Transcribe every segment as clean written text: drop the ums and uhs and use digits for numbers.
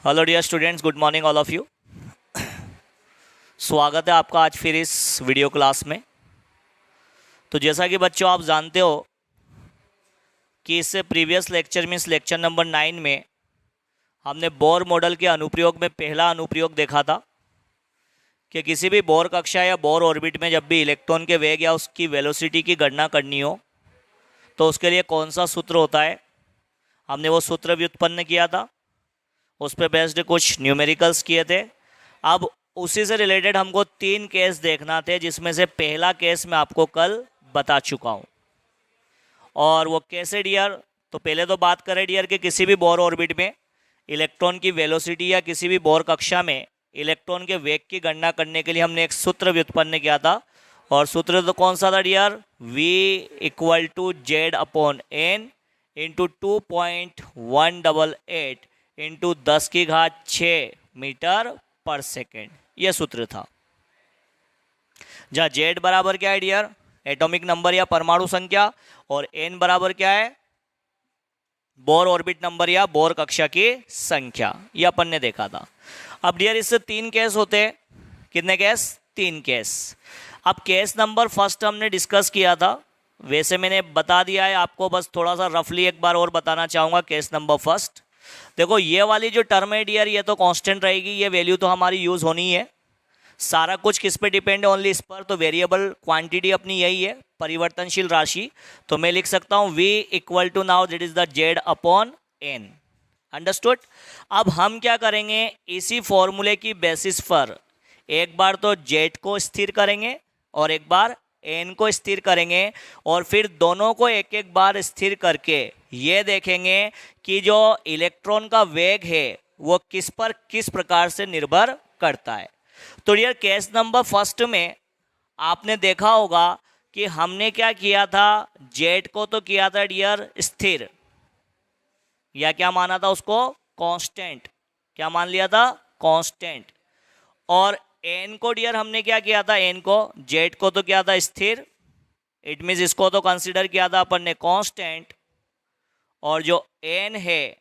Hello dear students, good morning all of you. स्वागत है आपका आज फिर इस वीडियो क्लास में। तो जैसा कि बच्चों आप जानते हो कि इससे previous lecture means lecture number 9 में हमने बोर मॉडल के अनुप्रयोग में पहला अनुप्रयोग देखा था कि किसी भी बोर कक्षा या बोर ऑर्बिट में जब भी इलेक्ट्रॉन के वेग या उसकी वेलोसिटी की गणना करनी हो तो उसके लिए कौन सा सूत्र होता है। हमने वो सूत्र व्युत्पन्न किया था, उस पर बेस्ड कुछ न्यूमेरिकल्स किए थे। अब उसी से रिलेटेड हमको 3 केस देखना थे, जिसमें से पहला केस मैं आपको कल बता चुका हूँ। और वो कैसे डियर, तो पहले तो बात करें डियर कि किसी भी बोर ऑर्बिट में इलेक्ट्रॉन की वेलोसिटी या किसी भी बोर कक्षा में इलेक्ट्रॉन के वेग की गणना करने के लिए हमने एक सूत्र व्युत्पन्न किया था। और सूत्र तो कौन सा था dear? V = Z/n into 2.188 into 10⁶ metre पर सेकेंड, यह सूत्र था। जहाँ Z बराबर क्या है डियर? एटॉमिक नंबर या परमाणु संख्या, और n बराबर क्या है? बोर ऑर्बिट नंबर या बोर कक्षा की संख्या। यह अपन ने देखा था। अब डियर इससे 3 केस होते हैं। कितने केस? 3 केस। अब केस नंबर फर्स्ट हमने डिस्कस किया था, वैसे मैंने बता दिया है आपको, बस थोड़ा सा रफली एक बार और बताना चाहूँगा। केस नंबर फर्स्ट, देखो ये वाली जो टर्म है डियर, ये तो कांस्टेंट रहेगी, ये वैल्यू तो हमारी यूज़ होनी है। सारा कुछ किस पे डिपेंड है? ओनली इस पर। तो वेरिएबल क्वांटिटी अपनी यही है, परिवर्तनशील राशि। तो मैं लिख सकता हूँ V = now that is the Z/n। Understood. अब हम क्या करेंगे, इसी फॉर्मूले की बेसिस पर एक बार तो Z को स्थिर करेंगे और एक बार n को स्थिर करेंगे, और फिर दोनों को एक एक बार स्थिर करके ये देखेंगे कि जो इलेक्ट्रॉन का वेग है वो किस पर किस प्रकार से निर्भर करता है। तो डियर केस नंबर फर्स्ट में आपने देखा होगा कि हमने क्या किया था, Z को तो किया था डियर स्थिर, या क्या माना था उसको? कांस्टेंट। क्या मान लिया था? कांस्टेंट। और n को डियर हमने क्या किया था? n को, Z को तो किया था स्थिर, इट मीन्स इसको तो कंसीडर किया था अपन ने कांस्टेंट, और जो n है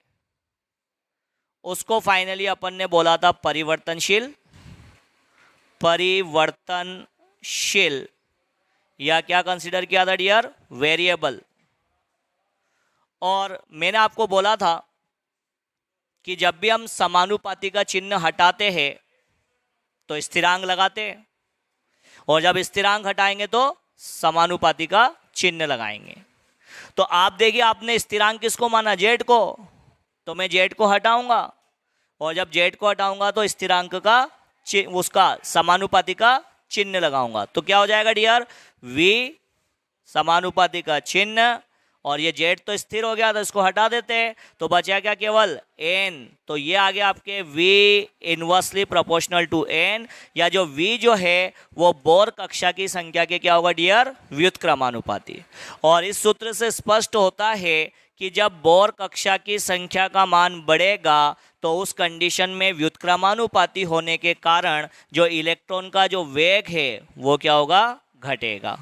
उसको फाइनली अपन ने बोला था परिवर्तनशील। परिवर्तनशील या क्या कंसीडर किया था डियर? वेरिएबल। और मैंने आपको बोला था कि जब भी हम समानुपाती का चिन्ह हटाते हैं तो स्थिरांक लगाते हैं, और जब स्थिरांक हटाएंगे तो समानुपाती का चिन्ह लगाएंगे। तो आप देखिए, आपने स्थिरांक किसको माना? Z को। तो मैं Z को हटाऊंगा, और जब Z को हटाऊंगा तो स्थिरांक का उसका समानुपाती का चिन्ह लगाऊंगा। तो क्या हो जाएगा डियर? V समानुपाती का चिन्ह, और ये Z तो स्थिर हो गया, तो इसको हटा देते हैं, तो बचा क्या? केवल n। तो ये आ गया आपके V inversely proportional to n, या जो V जो है वो बोर कक्षा की संख्या के क्या होगा डियर? व्युत्क्रमानुपाती। और इस सूत्र से स्पष्ट होता है कि जब बोर कक्षा की संख्या का मान बढ़ेगा तो उस कंडीशन में व्युत्क्रमानुपाती होने के कारण जो इलेक्ट्रॉन का जो वेग है वो क्या होगा? घटेगा।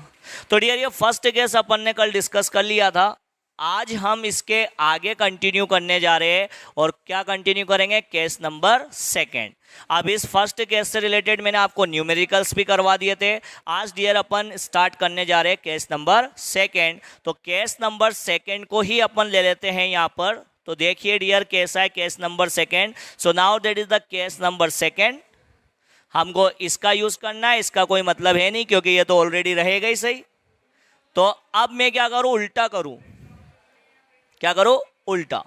तो डियर ये फर्स्ट केस अपन ने कल डिस्कस कर लिया था। आज हम इसके आगे कंटिन्यू करने जा रहे हैं, और क्या कंटिन्यू करेंगे? Case number second. अब इस फर्स्ट केस से रिलेटेड मैंने आपको न्यूमेरिकल्स भी करवा दिए थे। आज डियर अपन स्टार्ट करने जा रहे हैं केस नंबर सेकंड। तो केस नंबर सेकंड को ही अपन ले लेते हैं यहाँ पर। तो देखिए डियर कैसा है case number second. So now that is the case number second. हमको इसका यूज करना है, इसका कोई मतलब है नहीं क्योंकि ये तो ऑलरेडी रहेगा ही सही। तो अब मैं क्या करूं? उल्टा करूं। क्या करूं? उल्टा।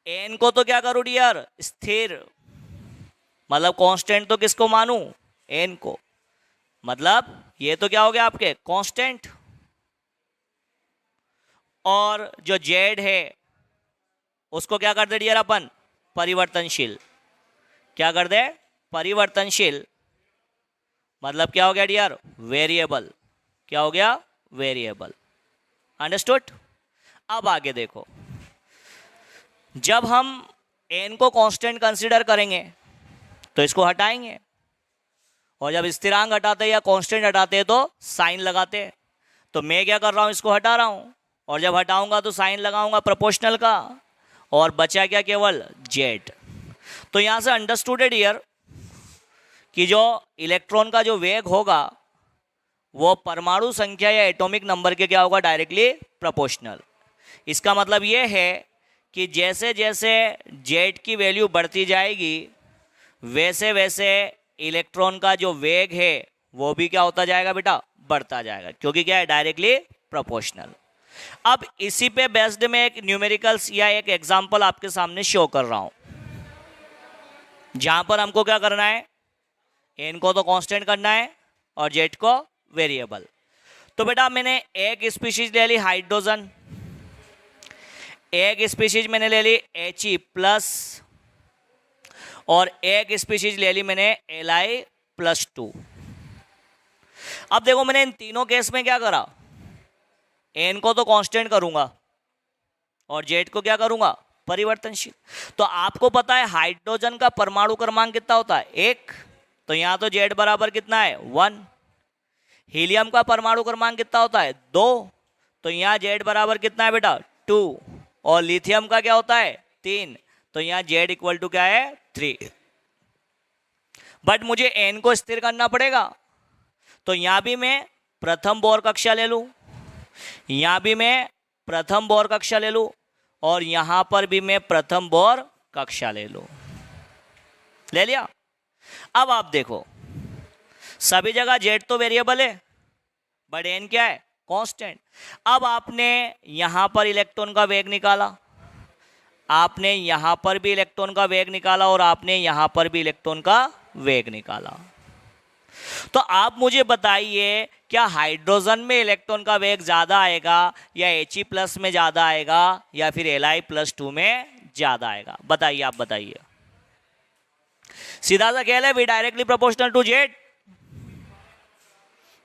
n को तो क्या करूं डियर? स्थिर। मतलब कांस्टेंट तो किसको मानूं? n को। मतलब ये तो क्या हो गया आपके? कांस्टेंट। और जो Z है उसको क्या कर दे डियर अपन? परिवर्तनशील। क्या कर दे? परिवर्तनशील। मतलब क्या हो गया डियर? वेरिएबल। क्या हो गया? वेरिएबल। अंडरस्टूड। अब आगे देखो, जब हम n को कांस्टेंट कंसीडर करेंगे तो इसको हटाएंगे, और जब स्थिरांक हटाते हैं या कांस्टेंट हटाते हैं तो साइन लगाते हैं। तो मैं क्या कर रहा हूं? इसको हटा रहा हूं, और जब हटाऊंगा तो साइन लगाऊंगा प्रोपोर्शनल का, और बचा क्या? केवल Z। तो यहां से अंडरस्टूडेड हियर कि जो इलेक्ट्रॉन का जो वेग होगा वो परमाणु संख्या या एटॉमिक नंबर के क्या होगा, डायरेक्टली प्रोपोर्शनल। इसका मतलब ये है कि जैसे जैसे जेड की वैल्यू बढ़ती जाएगी वैसे वैसे इलेक्ट्रॉन का जो वेग है वो भी क्या होता जाएगा बेटा, बढ़ता जाएगा, क्योंकि क्या है, डायरेक्टली प्रोपोर्शनल। अब इसी पे बेस्ड में एक न्यूमेरिकल्स या एक एग्जांपल आपके सामने शो कर रहा हूं, जहां पर हमको क्या करना है, एन को तो कांस्टेंट करना है और जेड को वेरिएबल। तो बेटा मैंने एक स्पीशीज ले ली हाइड्रोजन, एक स्पीशीज मैंने ले ली He+, और एक स्पीशीज ले ली मैंने Li+2। अब देखो मैंने इन तीनों केस में क्या करा, एन को तो कांस्टेंट करूंगा और जेड को क्या करूंगा, परिवर्तनशील। तो आपको पता है हाइड्रोजन का परमाणु क्रमांक कितना होता है, 1, तो यहां तो जेड बराबर कितना है, 1। हीलियम का परमाणु क्रमांक कितना होता है, 2, तो यहां जेड बराबर कितना है बेटा, 2। और लिथियम का क्या होता है, 3, तो यहां जेड इक्वल टू क्या है, 3। बट मुझे एन को स्थिर करना पड़ेगा, तो यहां भी मैं प्रथम बोर कक्षा ले लूं, यहां भी मैं प्रथम बोर कक्षा ले लूं, और यहां पर भी मैं प्रथम बोर कक्षा ले लूं। ले लिया। अब आप देखो सभी जगह जेड तो वेरिएबल है बट एन क्या है, कांस्टेंट। अब आपने यहां पर इलेक्ट्रॉन का वेग निकाला, आपने यहां पर भी इलेक्ट्रॉन का वेग निकाला, और आपने यहां पर भी इलेक्ट्रॉन का वेग निकाला। तो आप मुझे बताइए क्या हाइड्रोजन में इलेक्ट्रॉन का वेग ज्यादा आएगा, या He+ में ज्यादा आएगा, या फिर Li+2 में ज्यादा आएगा, बताइए, आप बताइए। सीधा सा खेल है, V directly proportional to Z,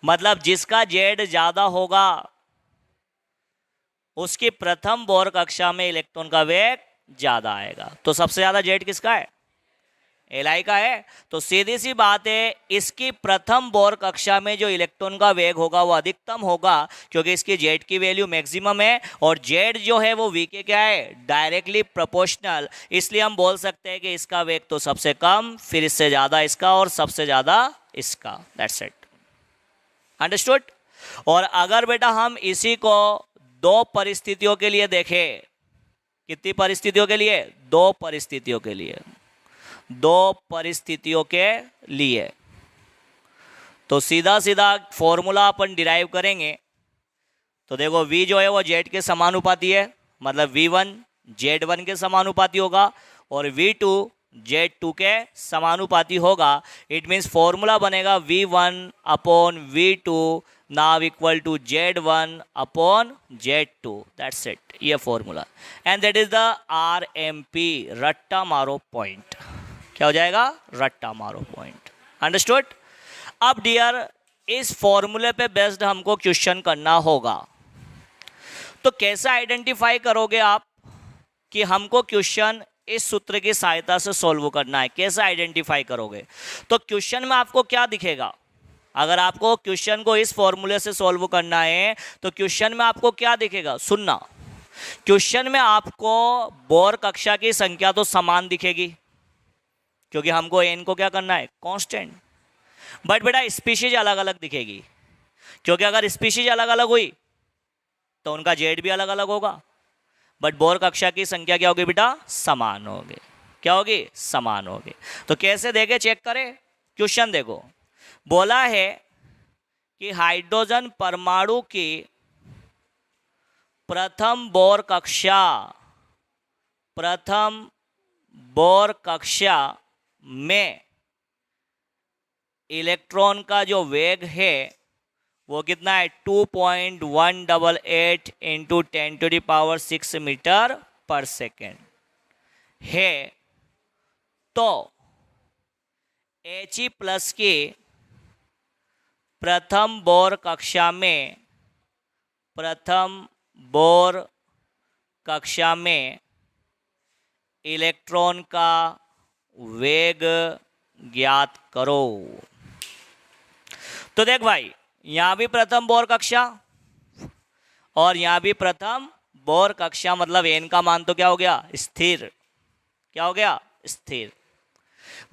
मतलब जिसका जेड ज्यादा होगा उसकी प्रथम बोर कक्षा में इलेक्ट्रॉन का वेग ज्यादा आएगा। तो सबसे ज्यादा जेड किसका है, Li का है। तो सीधी सी बात है, इसकी प्रथम बोर कक्षा में जो इलेक्ट्रॉन का वेग होगा वो अधिकतम होगा, क्योंकि इसकी जेड की वैल्यू मैक्सिमम है, और जेड जो है वो वी के क्या है, डायरेक्टली प्रोपोर्शनल। इसलिए हम बोल सकते हैं कि इसका वेग तो सबसे कम, फिर इससे ज्यादा इसका, और सबसे ज्यादा इसका। That's it, understood. और अगर बेटा हम इसी को दो परिस्थितियों के लिए देखें, कितनी परिस्थितियों के लिए, दो परिस्थितियों के लिए, दो परिस्थितियों के लिए, तो सीधा सीधा फॉर्मूला अपन डिराइव करेंगे। तो देखो V जो है वो जेड के समानुपाती है, मतलब V1 Z1 के समानुपाती होगा, और V2 Z2 के समानुपाती होगा। इट मीन्स फॉर्मूला बनेगा V1/V2 now equal to Z1/Z2। That's it, ये formula, and that is the RMP, रट्टा मारो पॉइंट। क्या हो जाएगा, रट्टा मारो पॉइंट। अंडरस्टूड। अब डियर, इस फॉर्मूले पे बेस्ड हमको क्वेश्चन करना होगा। तो कैसे आइडेंटिफाई करोगे आप कि हमको क्वेश्चन इस सूत्र की सहायता से सॉल्व करना है, कैसे आइडेंटिफाई करोगे? तो क्वेश्चन में आपको क्या दिखेगा, अगर आपको क्वेश्चन को इस फॉर्मूले से सॉल्व करना है तो क्वेश्चन में आपको क्या दिखेगा, सुनना। क्वेश्चन में आपको बोर कक्षा की संख्या तो समान दिखेगी, क्योंकि हमको एन को क्या करना है, कांस्टेंट। बट बेटा स्पीशीज अलग अलग दिखेगी, क्योंकि अगर स्पीशीज अलग अलग हुई तो उनका जेड भी अलग अलग होगा। बट बोर कक्षा की संख्या क्या होगी बेटा, समान होगी। क्या होगी, समान होगी। तो कैसे देखे, चेक करें। क्वेश्चन देखो, बोला है कि हाइड्रोजन परमाणु की प्रथम बोर कक्षा में इलेक्ट्रॉन का जो वेग है वो कितना है, 2.188 इंटू 10⁻6 मीटर पर सेकेंड है। तो He+ की प्रथम बोर कक्षा में इलेक्ट्रॉन का वेग ज्ञात करो। तो देख भाई, यहां भी प्रथम बोर कक्षा और यहां भी प्रथम बोर कक्षा, मतलब एन का मान तो क्या हो गया, स्थिर। क्या हो गया, स्थिर।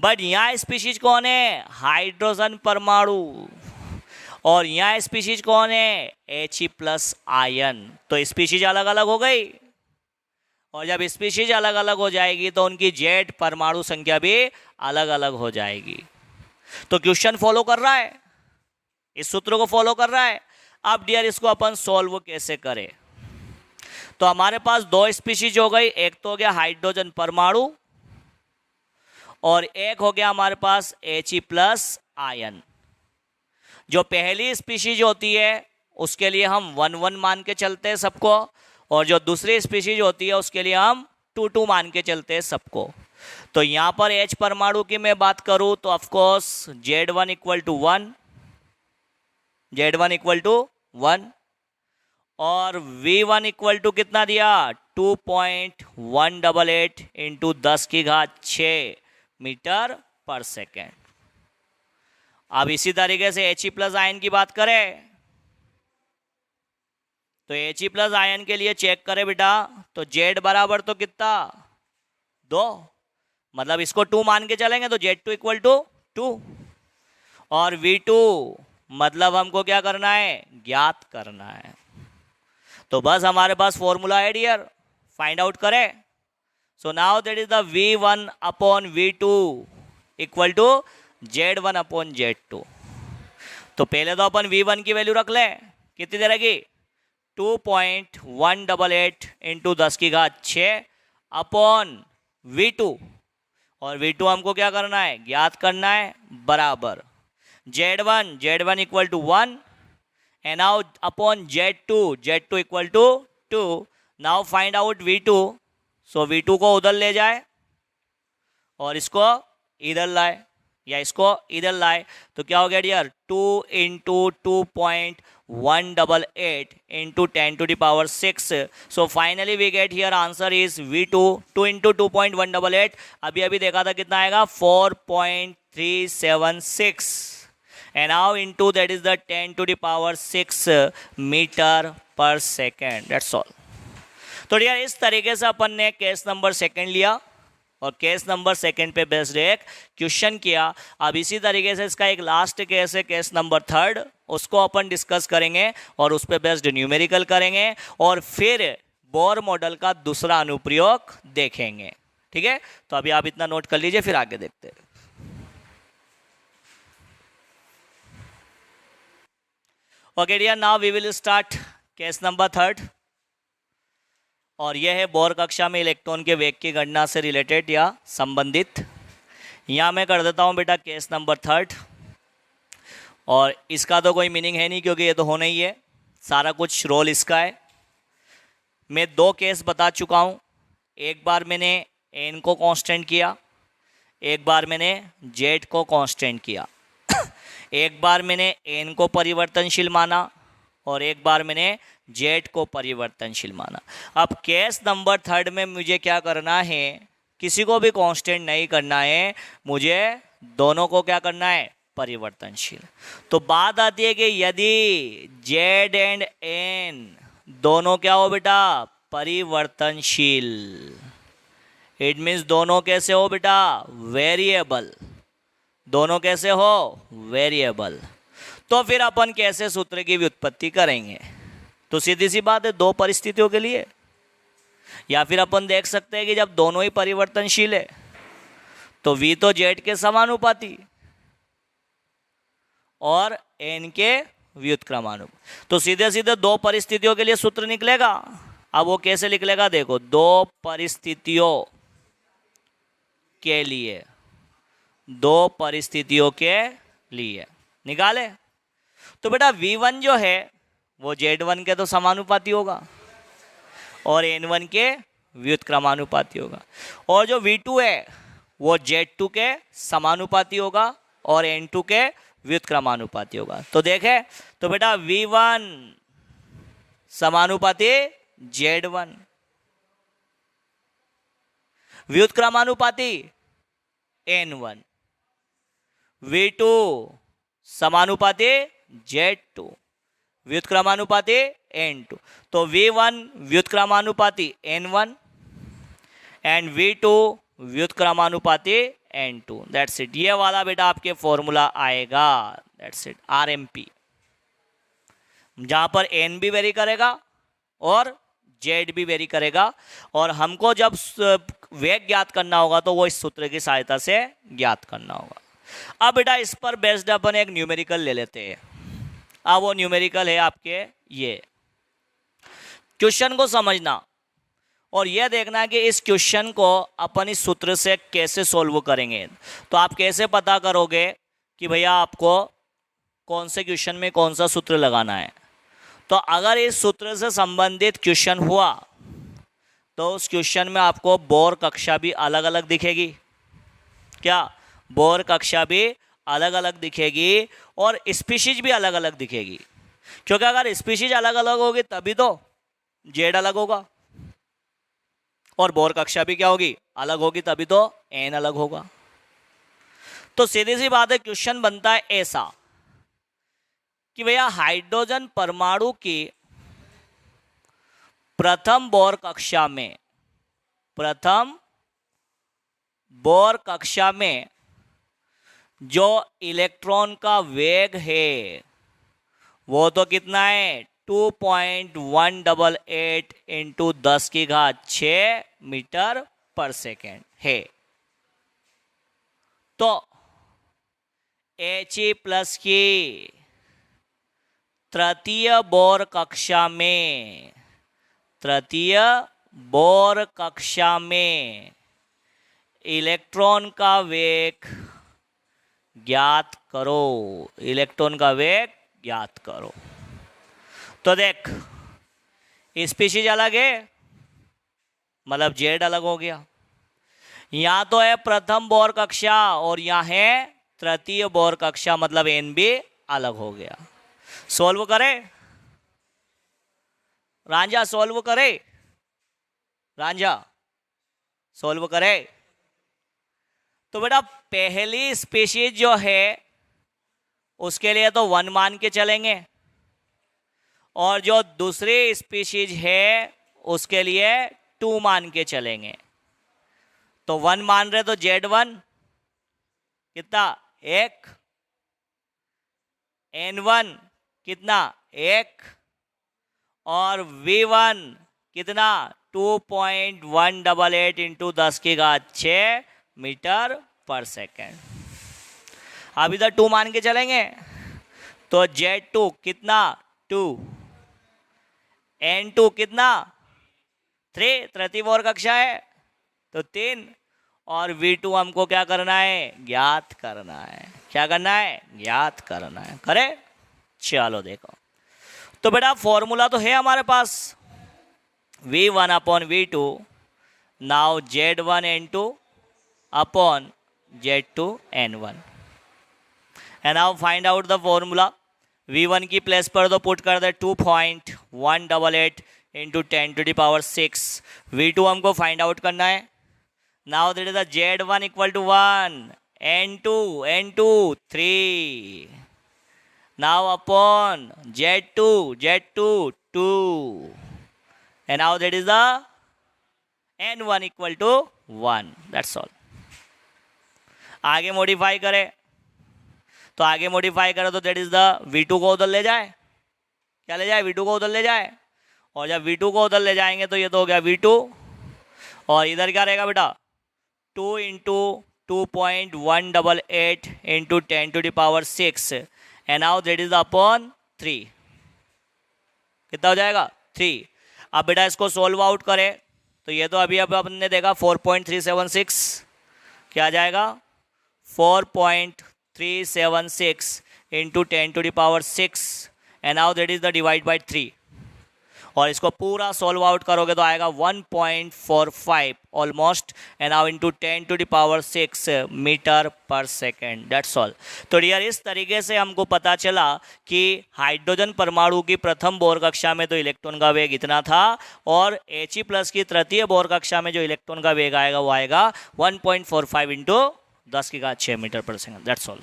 बट यहाँ स्पीशीज कौन है? हाइड्रोजन परमाणु। और यहाँ स्पीशीज कौन है? He+ ion. तो स्पीशीज अलग अलग हो गई, और जब स्पीशीज अलग अलग हो जाएगी तो उनकी जेड परमाणु संख्या भी अलग अलग हो जाएगी। तो क्वेश्चन फॉलो कर रहा है, इस सूत्र को फॉलो कर रहा है। अब डियर इसको अपन सॉल्व कैसे करें? तो हमारे पास दो स्पीशीज हो गई, एक तो हो गया हाइड्रोजन परमाणु और एक हो गया हमारे पास He+ आयन। जो पहली स्पीशीज होती है उसके लिए हम 1 1 मान के चलते हैं सबको, और जो दूसरी स्पीशीज होती है उसके लिए हम 2 2 मान के चलते हैं सबको। तो यहाँ पर H परमाणु की मैं बात करूँ तो ऑफकोर्स Z1 = 1, Z1 = 1 और V1 = कितना दिया? 2.188 × 10⁶ मीटर पर सेकेंड। अब इसी तरीके से He+ आयन की बात करें तो He+ आयन के लिए चेक करें बेटा, तो Z बराबर तो कितना? 2, मतलब इसको 2 मान के चलेंगे तो Z2 = 2 और V2 मतलब हमको क्या करना है? ज्ञात करना है। तो बस हमारे पास फॉर्मूला है डियर, फाइंड आउट करें। So now that is the V1/V2 = Z1/Z2। तो पहले तो अपन V1 की वैल्यू रख लें, कितनी दे रहेगी? 2.188 × 10⁶ अपॉन V2, और V2 हमको क्या करना है? ज्ञात करना है, बराबर Z1 = 1 and now upon Z2 = 2। now find out V2। so V2 को उधर ले जाए और इसको इधर लाए या इसको इधर लाए तो क्या हो गया dear? 2 × 2.188 × 10⁶। so finally we get here answer is V2, 2 × 2.188 अभी देखा था कितना आएगा? 4.376 and now into that is the 10⁶ metre पर सेकेंड। That's all। तो डियर इस तरीके से अपन ने केस नंबर 2 लिया और केस नंबर 2 पे बेस्ड एक क्वेश्चन किया। अब इसी तरीके से इसका एक लास्ट केस है, केस नंबर 3, उसको अपन डिस्कस करेंगे और उस पे बेस्ड न्यूमेरिकल करेंगे और फिर बोर मॉडल का दूसरा अनुप्रयोग देखेंगे। ठीक है, तो अभी आप इतना नोट कर लीजिए, फिर आगे देखते हैं। Okay dear, now we will start case number 3 और यह है बोर कक्षा में इलेक्ट्रॉन के वेग की गणना से रिलेटेड या संबंधित। यहाँ मैं कर देता हूँ बेटा केस नंबर 3 और इसका तो कोई मीनिंग है नहीं क्योंकि ये तो होना ही है, सारा कुछ रोल इसका है। मैं 2 केस बता चुका हूँ, एक बार मैंने n को कांस्टेंट किया, एक बार मैंने z को कांस्टेंट किया। एक बार मैंने n को परिवर्तनशील माना और एक बार मैंने z को परिवर्तनशील माना। अब केस नंबर 3 में मुझे क्या करना है? किसी को भी कांस्टेंट नहीं करना है, मुझे दोनों को क्या करना है? परिवर्तनशील। तो बात आती है कि यदि z एंड n दोनों क्या हो बेटा? परिवर्तनशील। इट मीन्स दोनों कैसे हो बेटा? वेरिएबल। दोनों कैसे हो? वेरिएबल। तो फिर अपन कैसे सूत्र की व्युत्पत्ति करेंगे? तो सीधी सी बात है, 2 परिस्थितियों के लिए, या फिर अपन देख सकते हैं कि जब दोनों ही परिवर्तनशील है तो v तो z के समानुपाती और n के व्युत्क्रमानुपाती। तो सीधे सीधे 2 परिस्थितियों के लिए सूत्र निकलेगा। अब वो कैसे निकलेगा देखो, 2 परिस्थितियों के लिए, 2 परिस्थितियों के लिए निकाले तो बेटा v1 जो है वो z1 के तो समानुपाती होगा और n1 के व्युत्क्रमानुपाती होगा, और जो v2 है वो z2 के समानुपाती होगा और n2 के व्युत्क्रमानुपाती होगा। तो देखें तो बेटा v1 समानुपाती z1, व्युत्क्रमानुपाती n1, v2 समानुपाती z2, व्युत्क्रमानुपाती n2। तो v1 व्युत्क्रमानुपाती n1 and v2 व्युत्क्रमानुपाती N2, that's it. ये वाला बेटा आपके फॉर्मूला आएगा, दैट्स इट, RMP, जहां पर N भी वेरी करेगा और Z भी वेरी करेगा। और हमको जब वेग ज्ञात करना होगा तो वो इस सूत्र की सहायता से ज्ञात करना होगा। अब बेटा इस पर बेस्ड अपन एक न्यूमेरिकल ले लेते हैं। अब वो न्यूमेरिकल है आपके ये। क्वेश्चन को समझना और यह देखना कि इस क्वेश्चन को अपन इस सूत्र से कैसे सोल्व करेंगे। तो आप कैसे पता करोगे कि भैया आपको कौन से क्वेश्चन में कौन सा सूत्र लगाना है। तो अगर इस सूत्र से संबंधित क्वेश्चन हुआ तो उस क्वेश्चन में आपको बोर कक्षा भी अलग अलग दिखेगी। क्या? बोर कक्षा भी अलग अलग दिखेगी और स्पीशीज भी अलग अलग दिखेगी, क्योंकि अगर स्पीशीज अलग अलग होगी तभी तो जेड अलग होगा, और बोर कक्षा भी क्या होगी? अलग होगी, तभी तो एन अलग होगा। तो सीधी सी बात है, क्वेश्चन बनता है ऐसा कि भैया हाइड्रोजन परमाणु की प्रथम बोर कक्षा में जो इलेक्ट्रॉन का वेग है वो तो कितना है? 2.188 इंटू 10⁶ मीटर पर सेकेंड है। तो He+ की तृतीय बोर कक्षा में इलेक्ट्रॉन का वेग ज्ञात करो। तो देख, स्पीशीज अलग है, मतलब जेड अलग हो गया। यहाँ तो है प्रथम बोर कक्षा और यहाँ है तृतीय बोर कक्षा, मतलब एन भी अलग हो गया। सोल्व करे रांझा, सोल्व करे। तो बेटा पहली स्पीशीज जो है उसके लिए तो 1 मान के चलेंगे, और जो दूसरी स्पीशीज है उसके लिए 2 मान के चलेंगे। तो 1 मान रहे तो Z1 कितना? 1, N1 कितना? 1, और V1 कितना? 2.188 इंटू 10⁶ मीटर पर सेकेंड। अब इधर 2 मान के चलेंगे तो Z2 कितना? 2, N2 कितना? 3, तृतीय बोर कक्षा है तो 3, और V2 हमको क्या करना है? ज्ञात करना है। क्या करना है? ज्ञात करना है। करे? चलो देखो, तो बेटा फॉर्मूला तो है हमारे पास, V1/V2, now Z1N2 upon Z2N1, and now find out the formula. V1 की प्लेस पर तो पुट कर दे 2.188 इंटू 10⁶। V2 हमको फाइंड आउट करना है। Now that is the Z1 equal to 1, N2 3, now upon Z2 2, and now that is the N1 equal to 1, that's all। आगे modify करें तो दैट इज द V2 को उधर ले जाए। क्या ले जाए? V2 को उधर ले जाए, और जब V2 को उधर ले जाएंगे तो ये तो हो गया V2, और इधर क्या रहेगा बेटा? 2 into 2.188 into 10⁶, and now that is upon 3। कितना हो जाएगा? 3। अब बेटा इसको सोल्व आउट करें तो ये तो अभी आपने देखा 4.376, क्या आ जाएगा? 4.376 into 10⁶, and now that is the divide by 3, और इसको पूरा सोल्व आउट करोगे तो आएगा 1.45 almost, and now into 10⁶ metre पर सेकेंड, दैट्स ऑल। तो डियर, इस तरीके से हमको पता चला कि हाइड्रोजन परमाणु की प्रथम बोर कक्षा में तो इलेक्ट्रॉन का वेग इतना था, और He+ की तृतीय बोर कक्षा में जो इलेक्ट्रॉन का वेग आएगा वो आएगा 1.45 इंटू 10⁶ मीटर पर सेकेंड, दैट्स ऑल।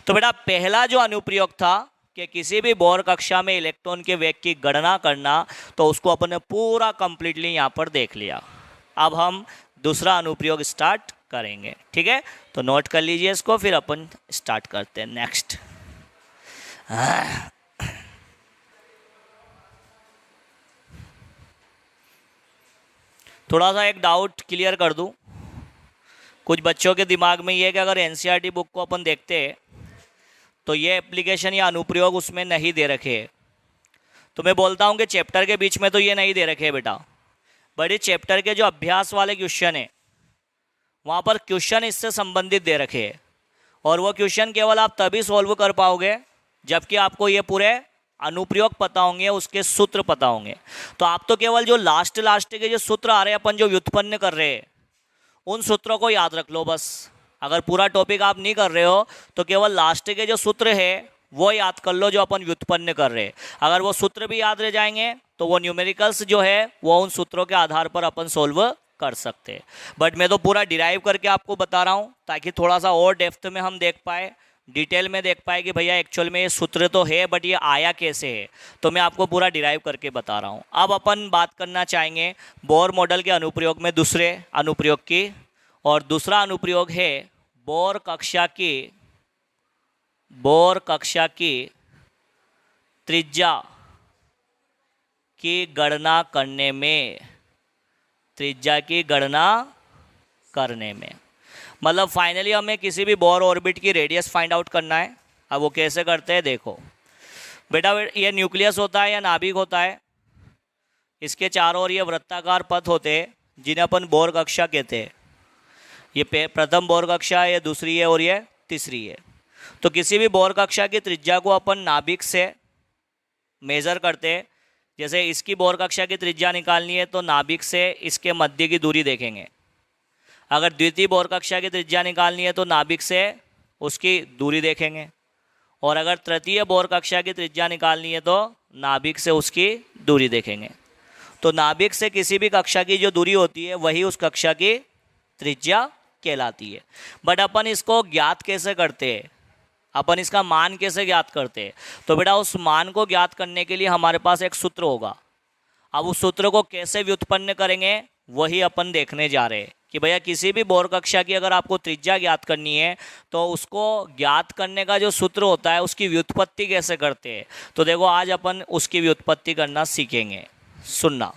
तो बेटा पहला जो अनुप्रयोग था कि किसी भी बोर कक्षा में इलेक्ट्रॉन के वेग की गणना करना, तो उसको अपन ने पूरा कंप्लीटली यहाँ पर देख लिया। अब हम दूसरा अनुप्रयोग स्टार्ट करेंगे। ठीक है, तो नोट कर लीजिए इसको, फिर अपन स्टार्ट करते हैं नेक्स्ट। थोड़ा सा एक डाउट क्लियर कर दूं, कुछ बच्चों के दिमाग में ये है कि अगर एनसीईआरटी बुक को अपन देखते हैं तो ये एप्लीकेशन या अनुप्रयोग उसमें नहीं दे रखे हैं। तो मैं बोलता हूँ कि चैप्टर के बीच में तो ये नहीं दे रखे हैं बेटा, बट इस चैप्टर के जो अभ्यास वाले क्वेश्चन है वहाँ पर क्वेश्चन इससे संबंधित दे रखे हैं, और वो क्वेश्चन केवल आप तभी सॉल्व कर पाओगे जबकि आपको ये पूरे अनुप्रयोग पता होंगे, उसके सूत्र पता होंगे। तो आप तो केवल जो लास्ट के जो सूत्र आ रहे हैं अपन जो व्युत्पन्न कर रहे हैं उन सूत्रों को याद रख लो बस। अगर पूरा टॉपिक आप नहीं कर रहे हो तो केवल लास्ट के जो सूत्र है वो याद कर लो जो अपन व्युत्पन्न कर रहे हैं। अगर वो सूत्र भी याद रह जाएंगे तो वो न्यूमेरिकल्स जो है वो उन सूत्रों के आधार पर अपन सोल्व कर सकते हैं। बट मैं तो पूरा डिराइव करके आपको बता रहा हूँ ताकि थोड़ा सा और डेप्थ में हम देख पाए, डिटेल में देख पाए कि भैया एक्चुअल में ये सूत्र तो है बट ये आया कैसे है। तो मैं आपको पूरा डिराइव करके बता रहा हूँ। अब अपन बात करना चाहेंगे बोर मॉडल के अनुप्रयोग में दूसरे अनुप्रयोग की, और दूसरा अनुप्रयोग है बोर कक्षा की त्रिज्या की गणना करने में, त्रिज्या की गणना करने में मतलब फाइनली हमें किसी भी बोर ऑर्बिट की रेडियस फाइंड आउट करना है। अब वो कैसे करते हैं देखो बेटा, ये न्यूक्लियस होता है या नाभिक होता है, इसके चारों ओर ये वृत्ताकार पथ होते हैं जिन्हें अपन बोर कक्षा कहते हैं। ये प्रथम बोर कक्षा है, ये दूसरी है और ये तीसरी है। तो किसी भी बोर कक्षा की त्रिज्या को अपन नाभिक से मेज़र करते हैं। जैसे इसकी बोर कक्षा की त्रिज्या निकालनी है तो नाभिक से इसके मध्य की दूरी देखेंगे। अगर द्वितीय बोर कक्षा की त्रिज्या निकालनी है तो नाभिक से उसकी दूरी देखेंगे, और अगर तृतीय बोर कक्षा की त्रिज्या निकालनी है तो नाभिक से उसकी दूरी देखेंगे। तो नाभिक से किसी भी कक्षा की जो दूरी होती है वही उस कक्षा की त्रिज्या कहलाती है। बट अपन इसको ज्ञात कैसे करते हैं, अपन इसका मान कैसे ज्ञात करते हैं? तो बेटा उस मान को ज्ञात करने के लिए हमारे पास एक सूत्र होगा। अब उस सूत्र को कैसे व्युत्पन्न करेंगे वही अपन देखने जा रहे हैं कि भैया किसी भी बोर कक्षा की अगर आपको त्रिज्या ज्ञात करनी है तो उसको ज्ञात करने का जो सूत्र होता है उसकी व्युत्पत्ति कैसे करते हैं। तो देखो आज अपन उसकी व्युत्पत्ति करना सीखेंगे, सुनना।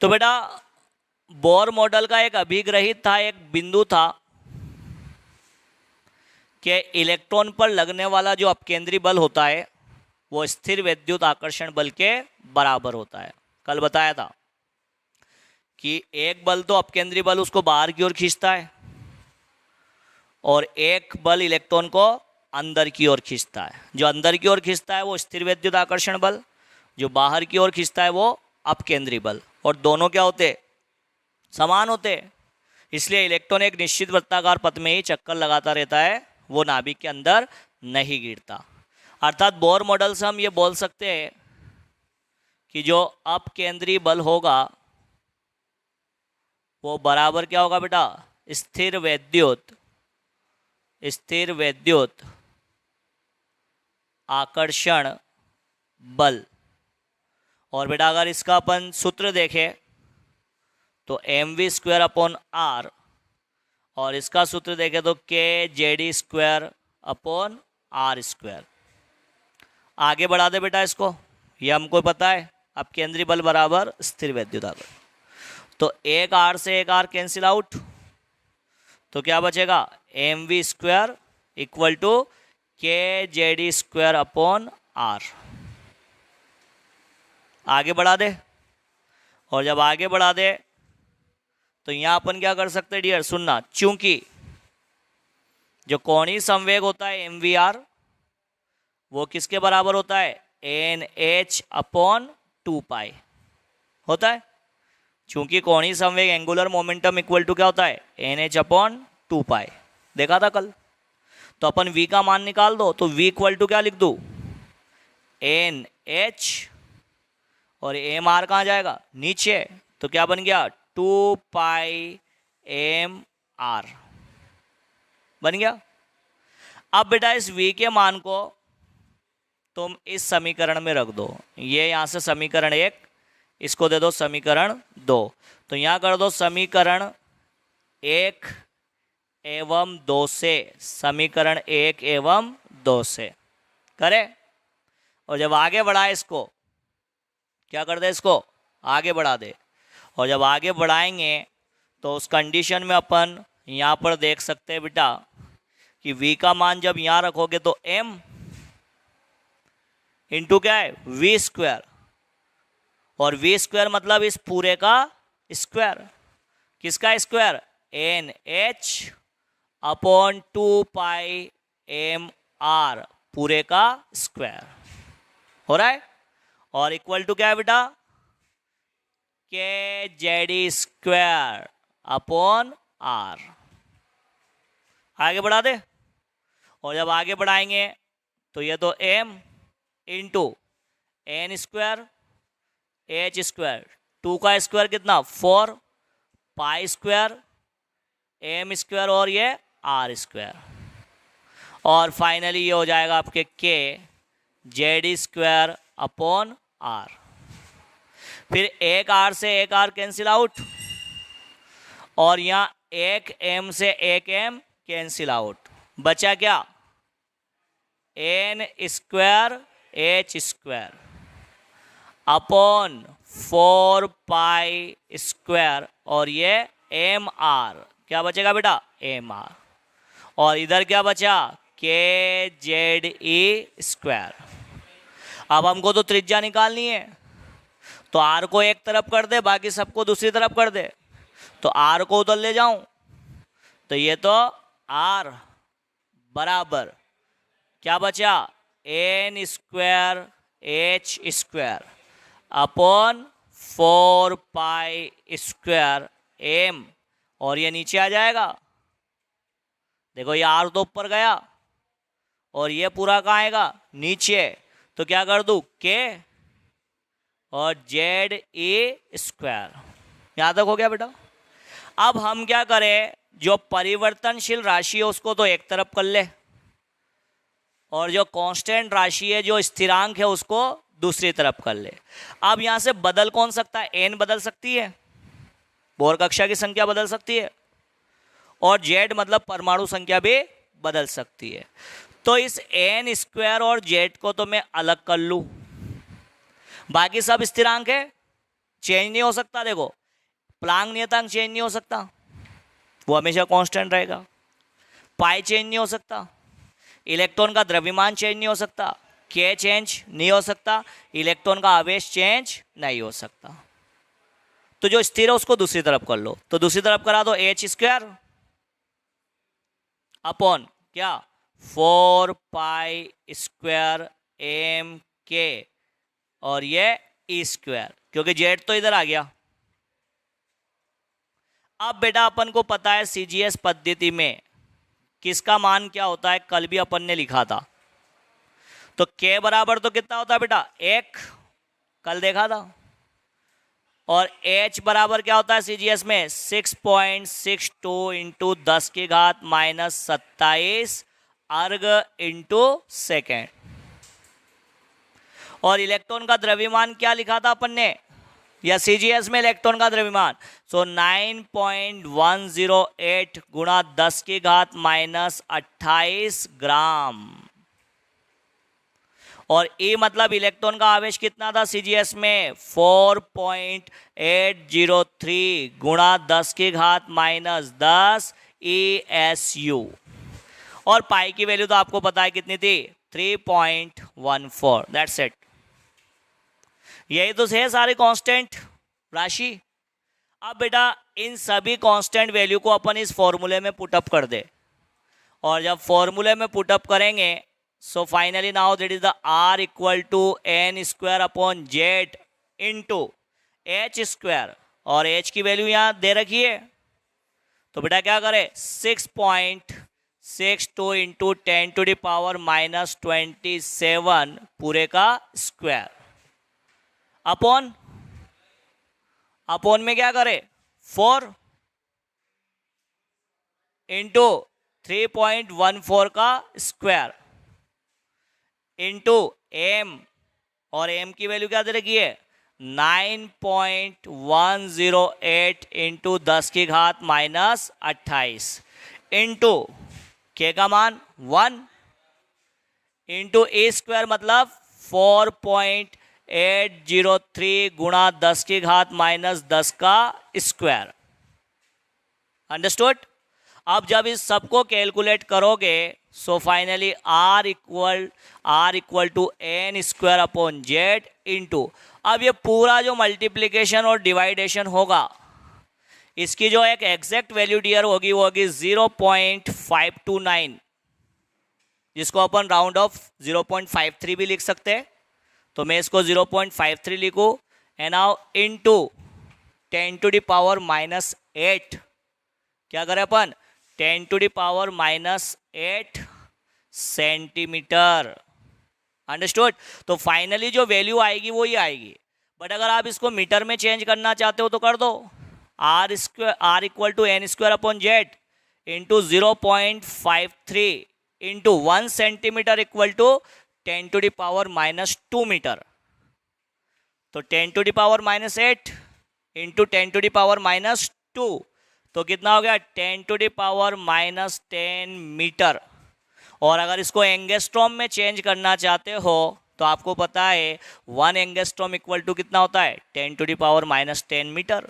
तो बेटा बोर मॉडल का एक अभिग्रहित था, एक बिंदु था कि इलेक्ट्रॉन पर लगने वाला जो अपकेंद्री बल होता है वो स्थिर विद्युत आकर्षण बल के बराबर होता है। कल बताया था कि एक बल तो अपकेंद्री बल उसको बाहर की ओर खींचता है और एक बल इलेक्ट्रॉन को अंदर की ओर खींचता है। जो अंदर की ओर खींचता है वो स्थिर विद्युत आकर्षण बल, जो बाहर की ओर खींचता है वो अपकेंद्री बल, और दोनों क्या होते, समान होते। इसलिए इलेक्ट्रॉन एक निश्चित वृत्ताकार पथ में ही चक्कर लगाता रहता है, वो नाभिक के अंदर नहीं गिरता। अर्थात बोर मॉडल से हम ये बोल सकते हैं कि जो अपकेंद्री बल होगा वो बराबर क्या होगा बेटा, स्थिर विद्युत आकर्षण बल। और बेटा अगर इसका अपन सूत्र देखें तो mv²/r, और इसका सूत्र देखें तो kZd²/r²। आगे बढ़ा दे बेटा इसको, ये हमको पता है अब केंद्रीय बल बराबर स्थिर विद्युत आकर्षण। तो एक r से एक r कैंसिल आउट, तो क्या बचेगा mv² = kZd²/r। आगे बढ़ा दे, और जब आगे बढ़ा दे तो यहाँ अपन क्या कर सकते हैं डियर, सुनना। चूंकि जो कोणीय संवेग होता है mvr वो किसके बराबर होता है, nh/2π होता है। चूंकि कोणीय संवेग एंगुलर मोमेंटम इक्वल टू क्या होता है, nh/2π, देखा था कल। तो अपन v का मान निकाल दो, तो v = क्या लिख दूँ, nh, और mr कहाँ जाएगा, नीचे, तो क्या बन गया 2πmr बन गया। अब बेटा इस v के मान को तुम इस समीकरण में रख दो। ये यहाँ से समीकरण 1, इसको दे दो समीकरण 2। तो यहाँ कर दो समीकरण 1 एवं 2 से, समीकरण 1 एवं 2 से करे। और जब आगे बढ़ाए इसको, क्या कर दे, इसको आगे बढ़ा दे। और जब आगे बढ़ाएंगे तो उस कंडीशन में अपन यहाँ पर देख सकते हैं बेटा कि v का मान जब यहाँ रखोगे तो m इंटू क्या है, v स्क्वायर। और v स्क्वायर मतलब इस पूरे का स्क्वायर। किसका स्क्वायर, एन एच अपॉन 2 पाई एम आर, पूरे का स्क्वायर हो रहा है। और इक्वल टू क्या है बेटा, के जेड स्क्वायर अपॉन आर। आगे बढ़ा दे। और जब आगे बढ़ाएंगे तो ये तो m into N square H square, 2 का स्क्वायर कितना 4, पाई स्क्वायर एम स्क्वायर और ये आर स्क्वायर। और फाइनली ये हो जाएगा आपके के जेड स्क्वायर अपॉन आर। फिर एक आर से एक आर कैंसिल आउट, और यहाँ एक एम से एक एम कैंसिल आउट। बचा क्या, N square H square upon 4 pi square और ये एम आर। क्या बचेगा बेटा, एम आर। और इधर क्या बचा, के जेड ई स्क्वायर। अब हमको तो त्रिज्या निकालनी है, तो आर को एक तरफ कर दे, बाकी सबको दूसरी तरफ कर दे। तो आर को उधर ले जाऊं तो ये तो आर बराबर क्या बचा, N square H square upon 4 pi square M. और ये नीचे आ जाएगा। देखो ये आर तो ऊपर गया और ये पूरा कहाँ आएगा, नीचे। तो क्या कर दूं, के और जेड ए स्क्वायर। यहां तक हो गया बेटा। अब हम क्या करें, जो परिवर्तनशील राशि है उसको तो एक तरफ कर ले, और जो कांस्टेंट राशि है, जो स्थिरांक है, उसको दूसरी तरफ कर ले। अब यहां से बदल कौन सकता है, एन बदल सकती है, बोर कक्षा की संख्या बदल सकती है, और जेड मतलब परमाणु संख्या भी बदल सकती है। तो इस एन स्क्वायर और जेड को तो मैं अलग कर लूं, बाकी सब स्थिरांक है, चेंज नहीं हो सकता। देखो प्लांक नियतांक चेंज नहीं हो सकता, वो हमेशा कांस्टेंट रहेगा। पाई चेंज नहीं हो सकता, इलेक्ट्रॉन का द्रव्यमान चेंज नहीं हो सकता, के चेंज नहीं हो सकता, इलेक्ट्रॉन का आवेश चेंज नहीं हो सकता। तो जो स्थिर है उसको दूसरी तरफ कर लो। तो दूसरी तरफ करा दो एच स्क्वायर अपॉन क्या, 4 पाई स्क्वायर एम के और ये ई स्क्वायर, क्योंकि जेड तो इधर आ गया। अब बेटा अपन को पता है सीजीएस पद्धति में किसका मान क्या होता है, कल भी अपन ने लिखा था। तो के बराबर तो कितना होता है बेटा, 1, कल देखा था। और h बराबर क्या होता है सीजीएस में, 6.62 इंटू 10 की घात माइनस 27 अर्ग इंटू सेकेंड। और इलेक्ट्रॉन का द्रव्यमान क्या लिखा था अपन ने, या सीजीएस में इलेक्ट्रॉन का द्रव्यमान, सो 9.108 गुणा 10 की घात माइनस 28 ग्राम। और E मतलब इलेक्ट्रॉन का आवेश कितना था सीजीएस में, 4.803 गुणा 10 की घात माइनस 10 ESU। और पाई की वैल्यू तो आपको पता है कितनी थी, 3.14। That's it. यही तो है सारी कांस्टेंट राशि। अब बेटा इन सभी कांस्टेंट वैल्यू को अपन इस फॉर्मूले में पुटअप कर दे, और जब फॉर्मूले में पुटअप करेंगे so finally now that is the R equal to N square upon Z into H square. और h की वैल्यू यहाँ दे रखी है, तो बेटा क्या करें, 6.62 into 10 to the power minus 27 पूरे का स्क्वायर अपॉन में क्या करें, 4 इंटू 3.14 का स्क्वायर इंटू m, और m की वैल्यू क्या दे रखी है 9.108 इंटू 10 की घात माइनस 28 इंटू के का मान 1 इंटू ए स्क्वायर मतलब 4.803 गुणा 10 की घात माइनस 10 का स्क्वायर। अंडरस्टूड। अब जब इस सबको कैलकुलेट करोगे so finally R equal to N square upon Z into, अब ये पूरा जो मल्टीप्लीकेशन और डिवाइडेशन होगा इसकी जो एक एग्जैक्ट वैल्यू डियर होगी वो होगी 0.529, जिसको अपन राउंड ऑफ 0.53 भी लिख सकते हैं। तो मैं इसको 0.53 लिखूँ and now into 10 to the power minus 8, क्या करें अपन 10 to the power minus 8 centimetre. Understood. तो फाइनली जो वैल्यू आएगी वो ही आएगी, बट अगर आप इसको मीटर में चेंज करना चाहते हो तो कर दो, R equal to N square upon Z into 0.53 into 1 centimetre equal to 10 to the power minus 2 metre. तो 10 to the power minus 8 into 10 to the power minus 2, तो कितना हो गया 10 to the power minus 10 metre. और अगर इसको angstrom में change करना चाहते हो तो आपको पता है 1 एंगस्ट्रॉम इक्वल टू कितना होता है 10 to the power minus 10 metre.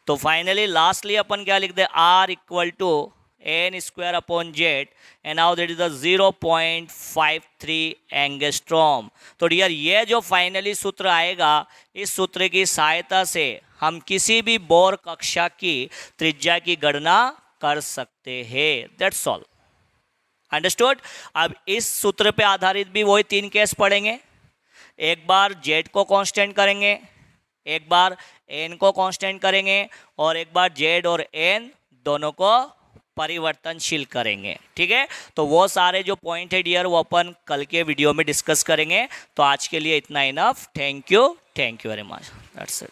तो फाइनली लास्टली अपन क्या लिख दे, R equal to N square upon Z and now that is the 0.53 angstrom. तो डियर ये जो फाइनली सूत्र आएगा, इस सूत्र की सहायता से हम किसी भी बोर कक्षा की त्रिज्या की गणना कर सकते हैं। That's all. अंडरस्टूड। अब इस सूत्र पे आधारित भी वही 3 केस पढ़ेंगे। एक बार जेड को कांस्टेंट करेंगे, एक बार एन को कांस्टेंट करेंगे और एक बार जेड और एन दोनों को परिवर्तनशील करेंगे। ठीक है, तो वो सारे जो पॉइंट है डियर वो अपन कल के वीडियो में डिस्कस करेंगे। तो आज के लिए इतना enough. Thank you very much. That's it.